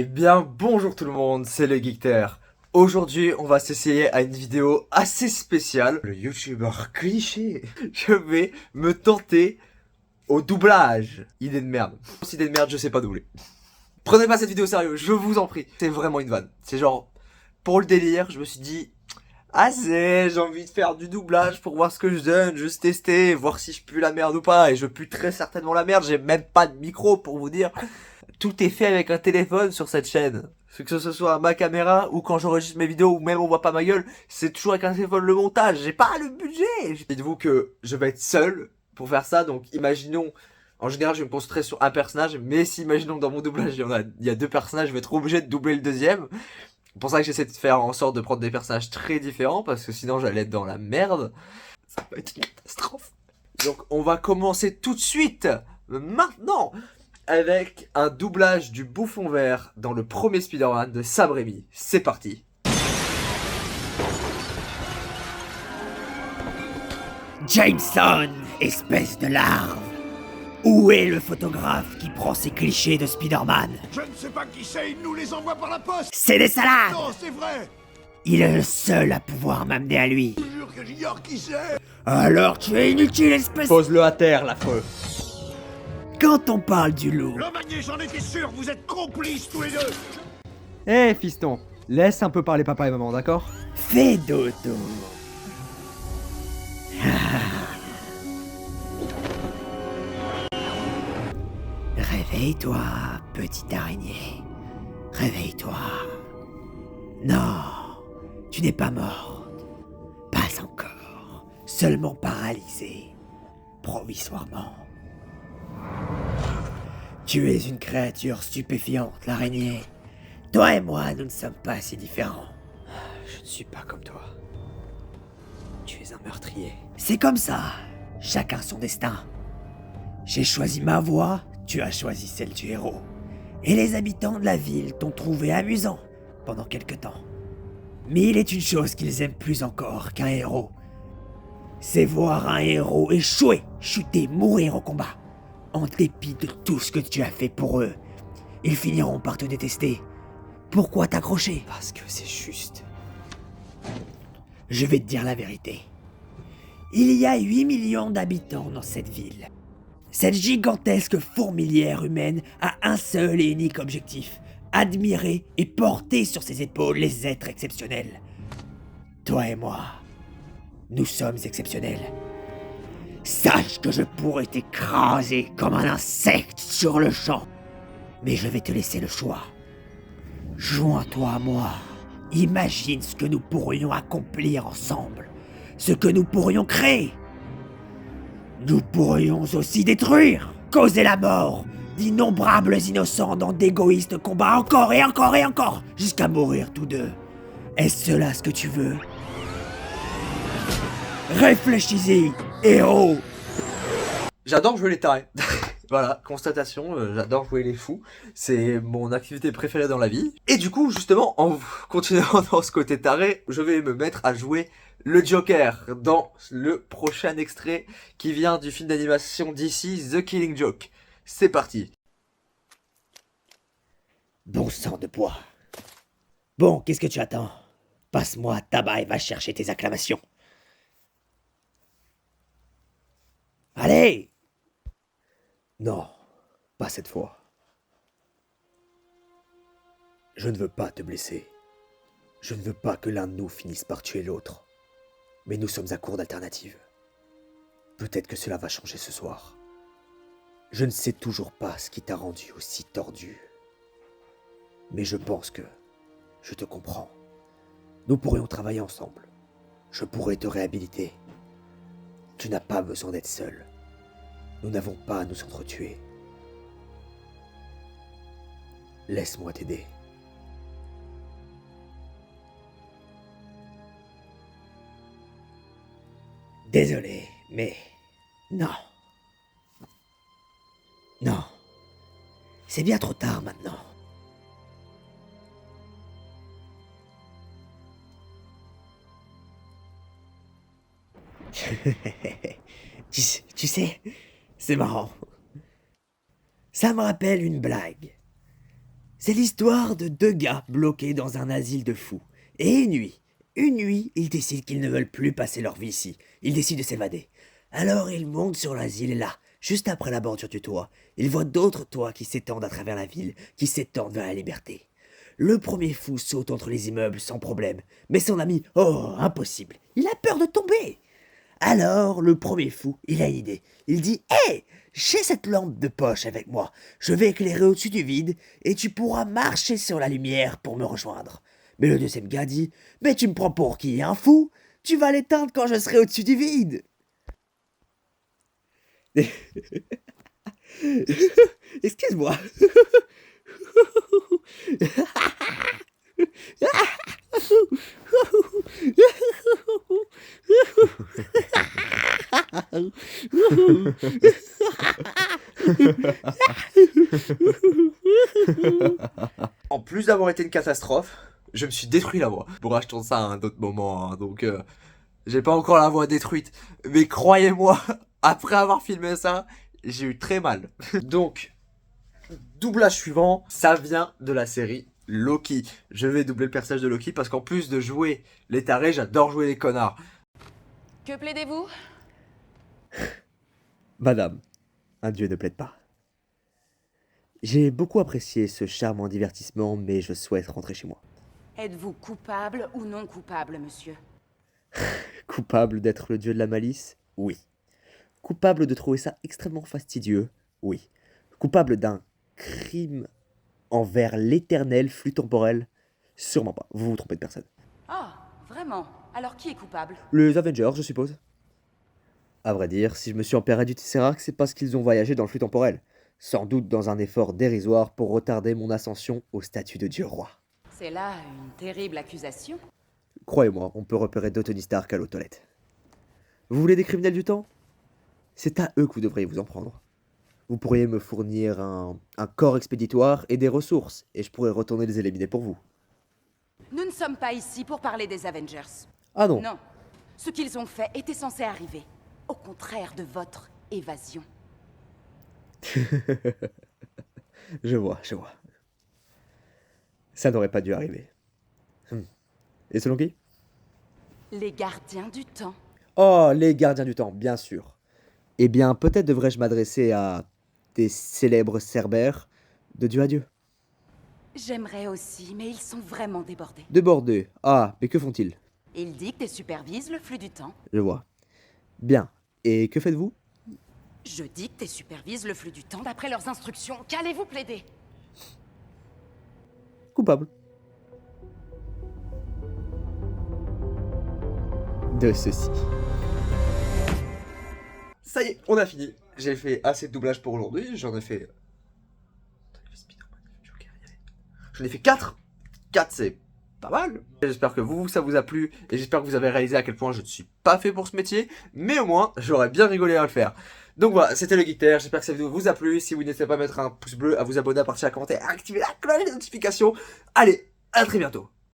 Eh bien, bonjour tout le monde, c'est le Geekter. Aujourd'hui, on va s'essayer à une vidéo assez spéciale. Le youtubeur cliché. Je vais me tenter au doublage. Idée de merde. Idée de merde, je sais pas doubler. Prenez pas cette vidéo au sérieux, je vous en prie. C'est vraiment une vanne. C'est genre, pour le délire, je me suis dit, ah j'ai envie de faire du doublage pour voir ce que je donne, juste tester, voir si je pue la merde ou pas. Et je pue très certainement la merde, j'ai même pas de micro pour vous dire. Tout est fait avec un téléphone sur cette chaîne. Que ce soit ma caméra ou quand j'enregistre mes vidéos ou même on voit pas ma gueule, c'est toujours avec un téléphone le montage. J'ai pas le budget. Dites-vous que je vais être seul pour faire ça, donc imaginons. En général, je vais me concentrer sur un personnage, mais si imaginons que dans mon doublage il y a deux personnages, je vais être obligé de doubler le deuxième. C'est pour ça que j'essaie de faire en sorte de prendre des personnages très différents, parce que sinon j'allais être dans la merde. Ça va être une catastrophe. Donc on va commencer tout de suite, maintenant, avec un doublage du Bouffon Vert dans le premier Spider-Man de Sam Raimi. C'est parti. Jameson, espèce de larve. Où est le photographe qui prend ces clichés de Spider-Man? Je ne sais pas qui c'est, il nous les envoie par la poste. C'est des salades. Non, c'est vrai. Il est le seul à pouvoir m'amener à lui. Je jure que j'ignore qui c'est. Alors tu es inutile, espèce... Pose-le à terre, l'affreux. Quand on parle du loup, Le manier, j'en étais sûr, vous êtes complices tous les deux. Eh fiston, laisse un peu parler papa et maman, d'accord? fais dodo. Réveille-toi, petite araignée. Réveille-toi. Non, tu n'es pas morte. Pas encore. Seulement paralysée. Provisoirement. Tu es une créature stupéfiante, l'araignée. Toi et moi, nous ne sommes pas si différents. Je ne suis pas comme toi. Tu es un meurtrier. C'est comme ça. Chacun son destin. J'ai choisi ma voie, tu as choisi celle du héros. Et les habitants de la ville t'ont trouvé amusant pendant quelque temps. Mais il est une chose qu'ils aiment plus encore qu'un héros. C'est voir un héros échouer, chuter, mourir au combat. En dépit de tout ce que tu as fait pour eux, ils finiront par te détester. Pourquoi t'accrocher? Parce que c'est juste. Je vais te dire la vérité. Il y a 8 millions d'habitants dans cette ville. Cette gigantesque fourmilière humaine a un seul et unique objectif, admirer et porter sur ses épaules les êtres exceptionnels. Toi et moi, nous sommes exceptionnels. Sache que je pourrais t'écraser comme un insecte sur le champ, mais je vais te laisser le choix. Joins-toi à moi. Imagine ce que nous pourrions accomplir ensemble, ce que nous pourrions créer. Nous pourrions aussi détruire, causer la mort d'innombrables innocents dans d'égoïstes combats encore et encore et encore, jusqu'à mourir tous deux. Est-ce cela ce que tu veux? Réfléchis-y, héros! J'adore jouer les tarés. Voilà, constatation, j'adore jouer les fous. C'est mon activité préférée dans la vie. Et du coup, justement, en continuant dans ce côté taré, je vais me mettre à jouer le Joker dans le prochain extrait qui vient du film d'animation d'ici, The Killing Joke. C'est parti. Bon sang de bois. Bon, qu'est-ce que tu attends? Passe-moi tabac et va chercher tes acclamations. Allez! Non, pas cette fois. Je ne veux pas te blesser. Je ne veux pas que l'un de nous finisse par tuer l'autre. Mais nous sommes à court d'alternatives. Peut-être que cela va changer ce soir. Je ne sais toujours pas ce qui t'a rendu aussi tordu. Mais je pense que je te comprends. Nous pourrions travailler ensemble. Je pourrais te réhabiliter. Tu n'as pas besoin d'être seul. Nous n'avons pas à nous entretuer. Laisse-moi t'aider. Désolé, mais... Non. Non. C'est bien trop tard maintenant. Tu sais, c'est marrant. Ça me rappelle une blague. C'est l'histoire de deux gars bloqués dans un asile de fous. Et une nuit, ils décident qu'ils ne veulent plus passer leur vie ici. Ils décident de s'évader. Alors ils montent sur l'asile et là, juste après la bordure du toit, ils voient d'autres toits qui s'étendent à travers la ville, qui s'étendent vers la liberté. Le premier fou saute entre les immeubles sans problème, mais son ami, oh, impossible, il a peur de tomber. Alors, le premier fou, il a une idée. Il dit « Hé, j'ai cette lampe de poche avec moi. Je vais éclairer au-dessus du vide et tu pourras marcher sur la lumière pour me rejoindre. » Mais le deuxième gars dit « Mais tu me prends pour qui, un fou? Tu vas l'éteindre quand je serai au-dessus du vide. » Excuse-moi. En plus d'avoir été une catastrophe, je me suis détruit la voix. Bon, je tourne ça à un autre moment, hein, donc j'ai pas encore la voix détruite. Mais croyez-moi, après avoir filmé ça, j'ai eu très mal. Donc, doublage suivant, ça vient de la série Loki. Je vais doubler le personnage de Loki parce qu'en plus de jouer les tarés, j'adore jouer les connards. Que plaidez-vous? Madame, un dieu ne plaide pas. J'ai beaucoup apprécié ce charmant divertissement, mais je souhaite rentrer chez moi. Êtes-vous coupable ou non coupable, monsieur? Coupable d'être le dieu de la malice? Oui. Coupable de trouver ça extrêmement fastidieux? Oui. Coupable d'un crime envers l'éternel flux temporel? Sûrement pas, vous vous trompez de personne. Ah, vraiment? Alors qui est coupable? Les Avengers, je suppose. À vrai dire, si je me suis emparé du Tesseract, c'est parce qu'ils ont voyagé dans le flux temporel. Sans doute dans un effort dérisoire pour retarder mon ascension au statut de dieu roi. C'est là une terrible accusation. Croyez-moi, on peut repérer deux Tony Stark à l'eau toilette. Vous voulez des criminels du temps? C'est à eux que vous devriez vous en prendre. Vous pourriez me fournir un corps expéditoire et des ressources, et je pourrais retourner les éliminer pour vous. Nous ne sommes pas ici pour parler des Avengers. Ah non, Non. Ce qu'ils ont fait était censé arriver. Au contraire de votre évasion. je vois. Ça n'aurait pas dû arriver. Et selon qui? Les gardiens du temps. Oh, les gardiens du temps, bien sûr. Eh bien, peut-être devrais-je m'adresser à des célèbres cerbères de dieu à dieu. J'aimerais aussi, mais ils sont vraiment débordés. Débordés. Ah, mais que font-ils? Ils dictent et supervisent le flux du temps. Je vois. Bien. Et que faites-vous? Je dicte et supervise le flux du temps d'après leurs instructions. Qu'allez-vous plaider? Coupable. De ceci. Ça y est, on a fini. J'ai fait assez de doublage pour aujourd'hui. J'en ai fait... J'en ai fait 4. 4, c'est pas mal. J'espère que ça vous a plu. Et j'espère que vous avez réalisé à quel point je ne suis pas fait pour ce métier. Mais au moins, j'aurais bien rigolé à le faire. Donc voilà, c'était le Geekter. J'espère que cette vidéo vous a plu. Si vous n'hésitez pas à mettre un pouce bleu, à vous abonner, à partager, à commenter, à activer la cloche de notification. Allez, à très bientôt.